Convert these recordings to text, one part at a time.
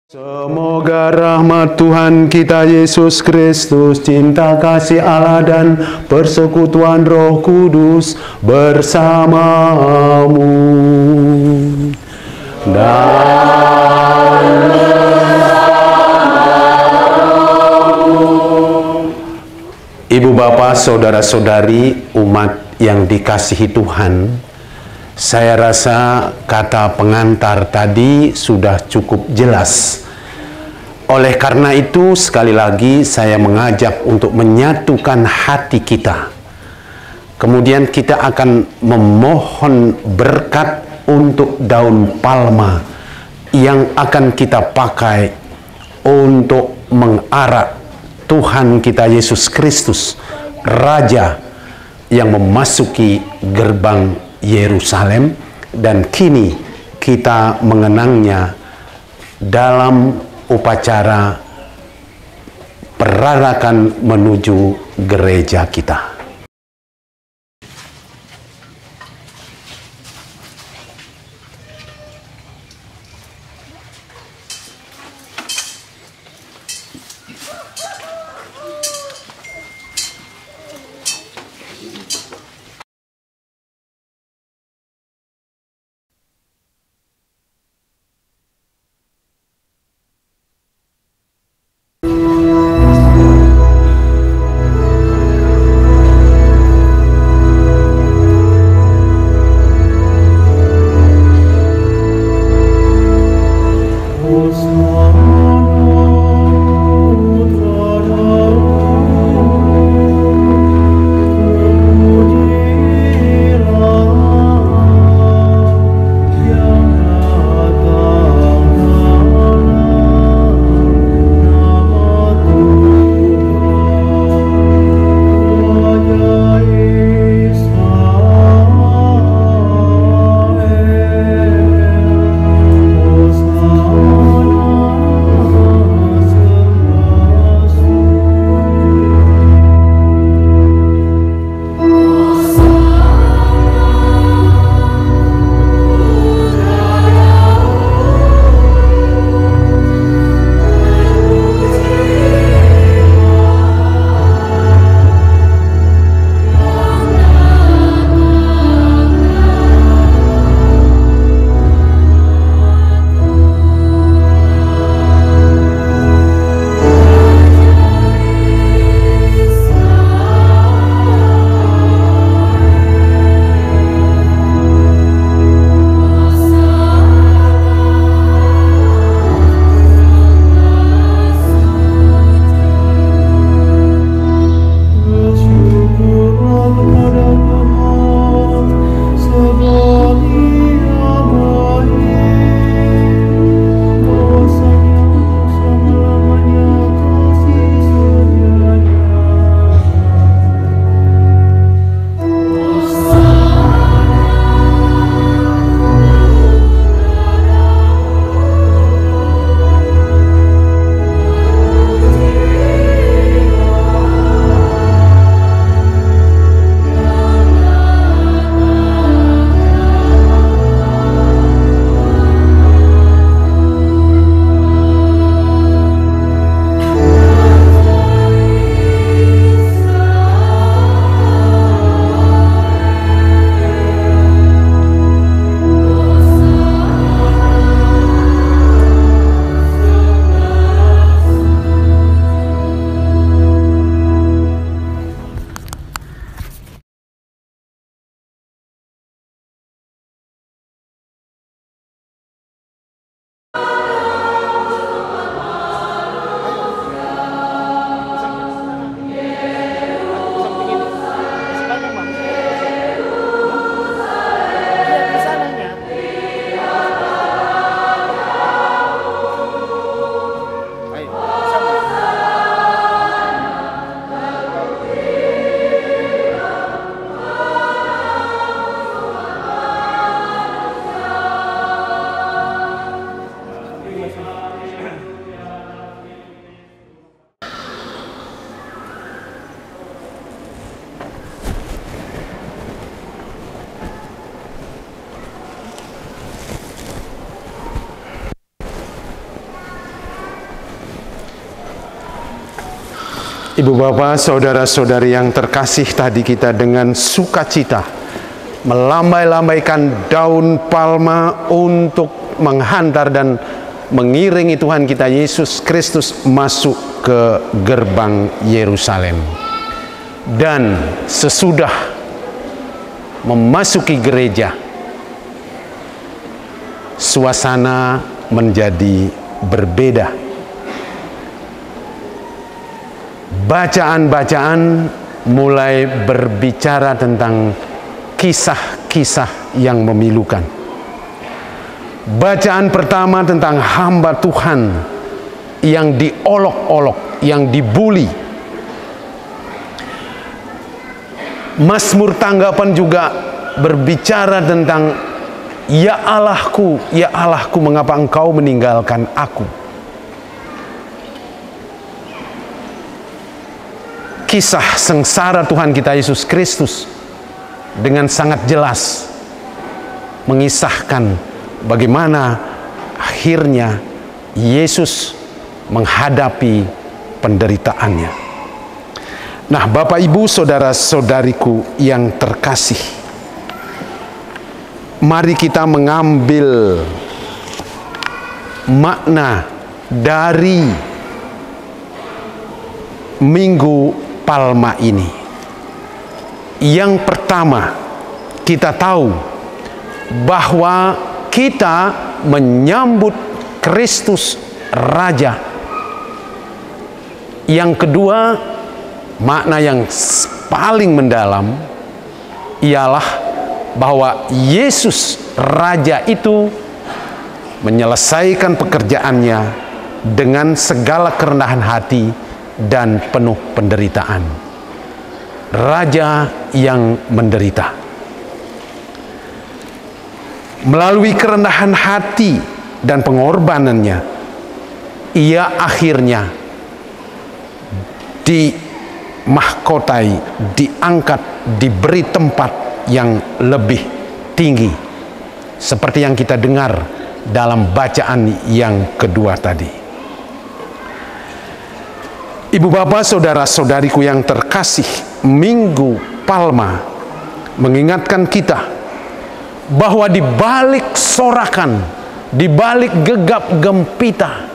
Semoga rahmat Tuhan kita Yesus Kristus, cinta kasih Allah dan persekutuan Roh Kudus bersamamu. Dan Ibu Bapak, saudara-saudari, umat yang dikasihi Tuhan, saya rasa kata pengantar tadi sudah cukup jelas. Oleh karena itu, sekali lagi saya mengajak untuk menyatukan hati kita. Kemudian kita akan memohon berkat untuk daun palma yang akan kita pakai untuk mengarak Tuhan kita Yesus Kristus, Raja yang memasuki gerbang Yerusalem, dan kini kita mengenangnya dalam upacara perarakan menuju gereja kita. Ibu bapak, saudara-saudari yang terkasih, tadi kita dengan sukacita melambai-lambaikan daun palma untuk menghantar dan mengiringi Tuhan kita Yesus Kristus masuk ke gerbang Yerusalem. Dan sesudah memasuki gereja, suasana menjadi berbeda. Bacaan-bacaan mulai berbicara tentang kisah-kisah yang memilukan. Bacaan pertama tentang hamba Tuhan yang diolok-olok, yang dibuli. Mazmur tanggapan juga berbicara tentang, ya Allahku, mengapa engkau meninggalkan aku? Kisah sengsara Tuhan kita Yesus Kristus dengan sangat jelas mengisahkan bagaimana akhirnya Yesus menghadapi penderitaannya. Nah, Bapak Ibu, saudara-saudariku yang terkasih, mari kita mengambil makna dari Minggu Palma ini. Yang pertama, kita tahu bahwa kita menyambut Kristus Raja. Yang kedua, makna yang paling mendalam ialah bahwa Yesus Raja itu menyelesaikan pekerjaannya dengan segala kerendahan hati dan penuh penderitaan. Raja yang menderita. Melalui kerendahan hati dan pengorbanannya, ia akhirnya dimahkotai, diangkat, diberi tempat yang lebih tinggi. Seperti yang kita dengar dalam bacaan yang kedua tadi. Ibu bapak, saudara-saudariku yang terkasih, Minggu Palma mengingatkan kita bahwa di balik sorakan, di balik gegap gempita,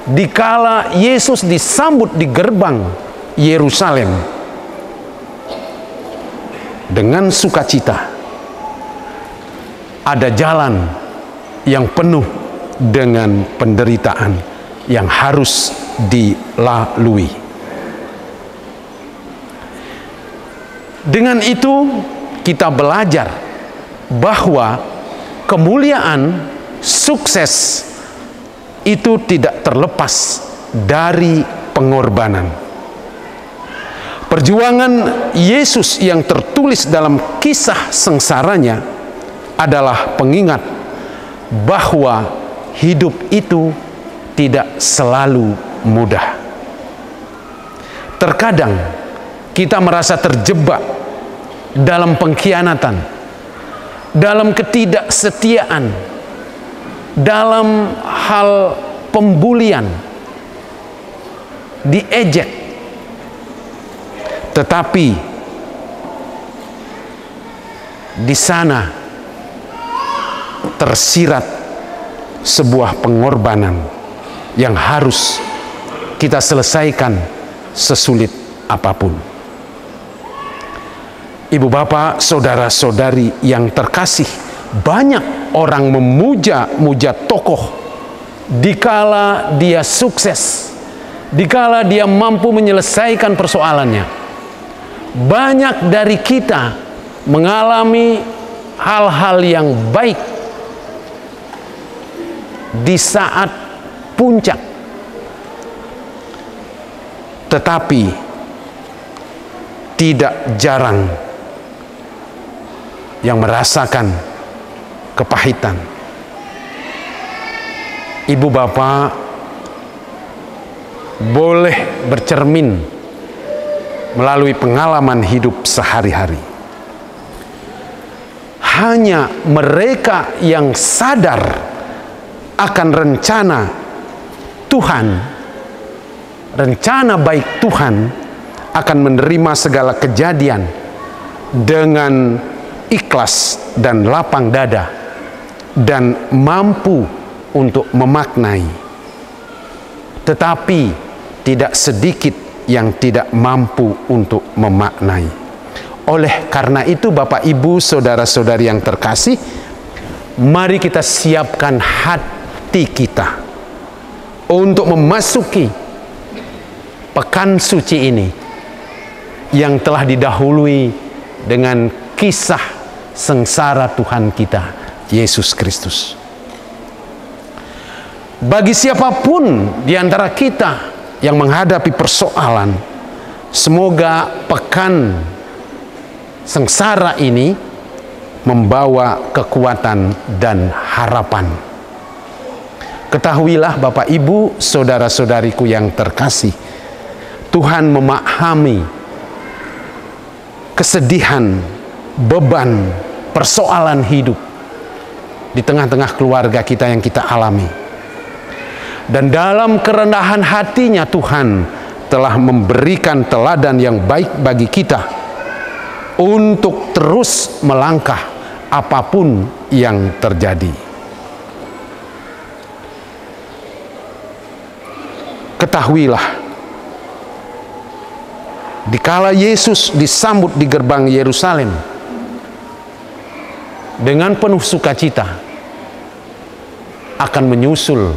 dikala Yesus disambut di gerbang Yerusalem dengan sukacita, ada jalan yang penuh dengan penderitaan yang harus dilalui. Dengan itu kita belajar bahwa kemuliaan, sukses itu tidak terlepas dari pengorbanan. Perjuangan Yesus yang tertulis dalam kisah sengsaranya adalah pengingat bahwa hidup itu tidak selalu mudah. Terkadang kita merasa terjebak dalam pengkhianatan, dalam ketidaksetiaan, dalam hal pembulian, diejek. Tetapi di sana tersirat sebuah pengorbanan yang harus kita selesaikan sesulit apapun. Ibu bapak, saudara-saudari yang terkasih, banyak orang memuja-muja tokoh dikala dia sukses, dikala dia mampu menyelesaikan persoalannya. Banyak dari kita mengalami hal-hal yang baik di saat puncak, tetapi tidak jarang yang merasakan kepahitan. Ibu bapak boleh bercermin melalui pengalaman hidup sehari-hari. Hanya mereka yang sadar akan rencana Tuhan, rencana baik Tuhan, akan menerima segala kejadian dengan ikhlas dan lapang dada, dan mampu untuk memaknai. Tetapi tidak sedikit yang tidak mampu untuk memaknai. Oleh karena itu, Bapak, Ibu, saudara-saudari yang terkasih, mari kita siapkan hati kita untuk memasuki pekan suci ini yang telah didahului dengan kisah sengsara Tuhan kita, Yesus Kristus. Bagi siapapun di antara kita yang menghadapi persoalan, semoga pekan sengsara ini membawa kekuatan dan harapan. Ketahuilah Bapak, Ibu, saudara-saudariku yang terkasih, Tuhan memahami kesedihan, beban, persoalan hidup di tengah-tengah keluarga kita yang kita alami. Dan dalam kerendahan hatinya, Tuhan telah memberikan teladan yang baik bagi kita untuk terus melangkah apapun yang terjadi. Ketahuilah, dikala Yesus disambut di gerbang Yerusalem dengan penuh sukacita, akan menyusul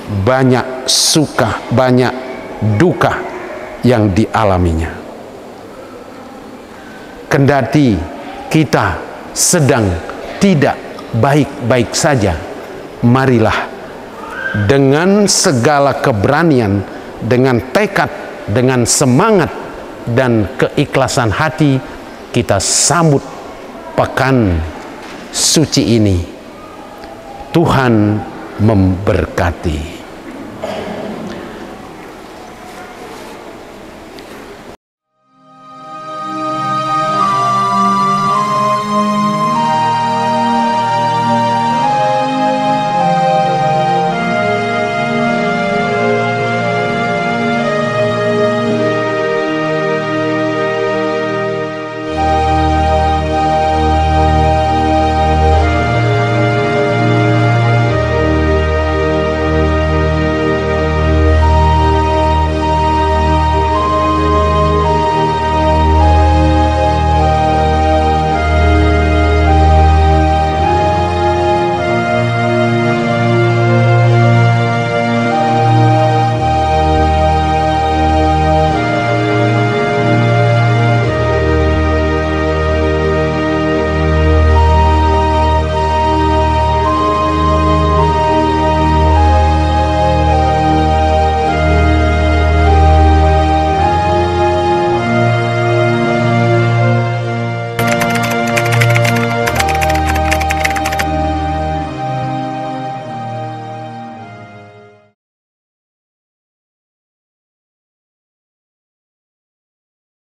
banyak suka, banyak duka yang dialaminya. Kendati kita sedang tidak baik-baik saja, marilah dengan segala keberanian, dengan tekad, dengan semangat dan keikhlasan hati, kita sambut pekan suci ini. Tuhan memberkati.